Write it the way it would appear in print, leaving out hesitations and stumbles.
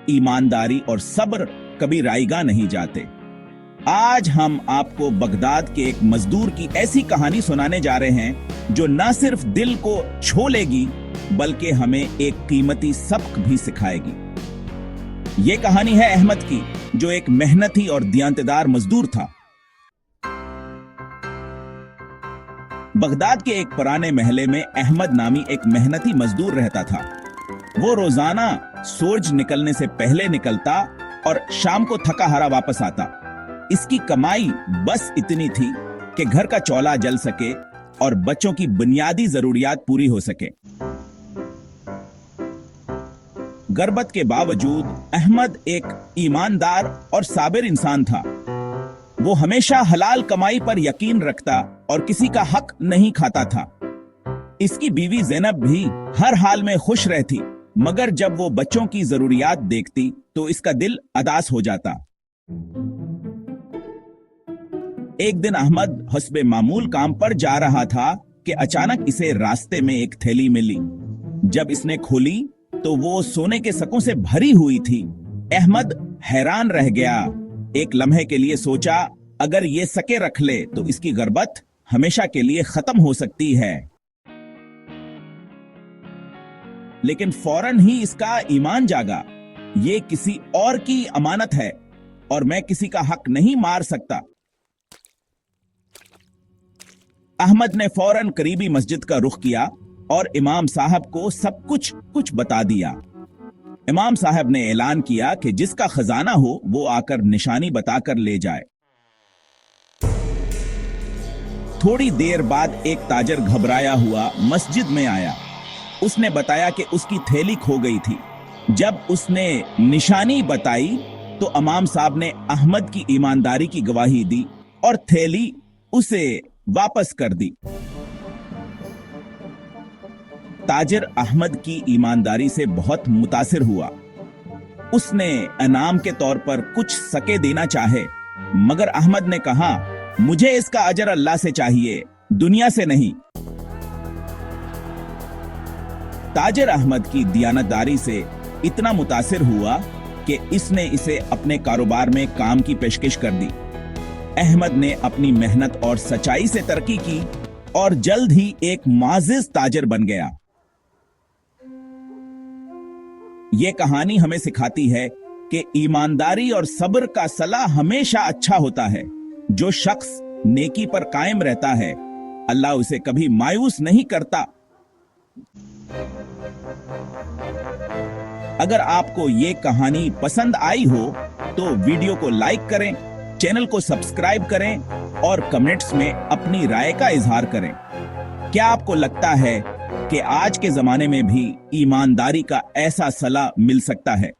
ईमानदारी और सब्र कभी रायगा नहीं जाते। आज हम आपको बगदाद के एक मजदूर की ऐसी कहानी सुनाने जा रहे हैं जो न सिर्फ दिल को छू लेगी बल्कि हमें एक कीमती सबक भी सिखाएगी। ये कहानी है अहमद की, जो एक मेहनती और दियांतदार मजदूर था। बगदाद के एक पुराने महले में अहमद नामी एक मेहनती मजदूर रहता था। वो रोजाना सूरज निकलने से पहले निकलता और शाम को थका हारा वापस आता। इसकी कमाई बस इतनी थी कि घर का चौला जल सके और बच्चों की बुनियादी जरूरियात पूरी हो सके। गर्बत के बावजूद अहमद एक ईमानदार और साबिर इंसान था। वो हमेशा हलाल कमाई पर यकीन रखता और किसी का हक नहीं खाता था। इसकी बीवी ज़ैनब भी हर हाल में खुश रहती, मगर जब वो बच्चों की जरूरियात देखती तो इसका दिल अदास हो जाता। एक दिन अहमद हस्बे मामूल काम पर जा रहा था कि अचानक इसे रास्ते में एक थैली मिली। जब इसने खोली तो वो सोने के सकों से भरी हुई थी। अहमद हैरान रह गया। एक लम्हे के लिए सोचा, अगर ये सके रख ले तो इसकी गर्बत हमेशा के लिए खत्म हो सकती है। लेकिन फौरन ही इसका ईमान जागा। ये किसी और की अमानत है और मैं किसी का हक नहीं मार सकता। अहमद ने फौरन करीबी मस्जिद का रुख किया और इमाम साहब को सब कुछ बता दिया। इमाम साहब ने ऐलान किया कि जिसका खजाना हो वो आकर निशानी बताकर ले जाए। थोड़ी देर बाद एक ताजर घबराया हुआ मस्जिद में आया। उसने बताया कि उसकी थैली खो गई थी। जब उसने निशानी बताई तो इमाम साहब ने अहमद की ईमानदारी की गवाही दी और थैली उसे वापस कर दी। ताजिर अहमद की ईमानदारी से बहुत मुतासिर हुआ। उसने इनाम के तौर पर कुछ सके देना चाहे, मगर अहमद ने कहा, मुझे इसका अजर अल्लाह से चाहिए, दुनिया से नहीं। ताजिर अहमद की दियानतदारी से इतना मुतासिर हुआ कि इसने इसे अपने कारोबार में काम की पेशकश कर दी। अहमद ने अपनी मेहनत और सच्चाई से तरक्की की और जल्द ही एक माजिज ताजिर बन गया। यह कहानी हमें सिखाती है कि ईमानदारी और सब्र का सलाह हमेशा अच्छा होता है। जो शख्स नेकी पर कायम रहता है, अल्लाह उसे कभी मायूस नहीं करता। अगर आपको ये कहानी पसंद आई हो तो वीडियो को लाइक करें, चैनल को सब्सक्राइब करें और कमेंट्स में अपनी राय का इजहार करें। क्या आपको लगता है कि आज के जमाने में भी ईमानदारी का ऐसा सलाह मिल सकता है?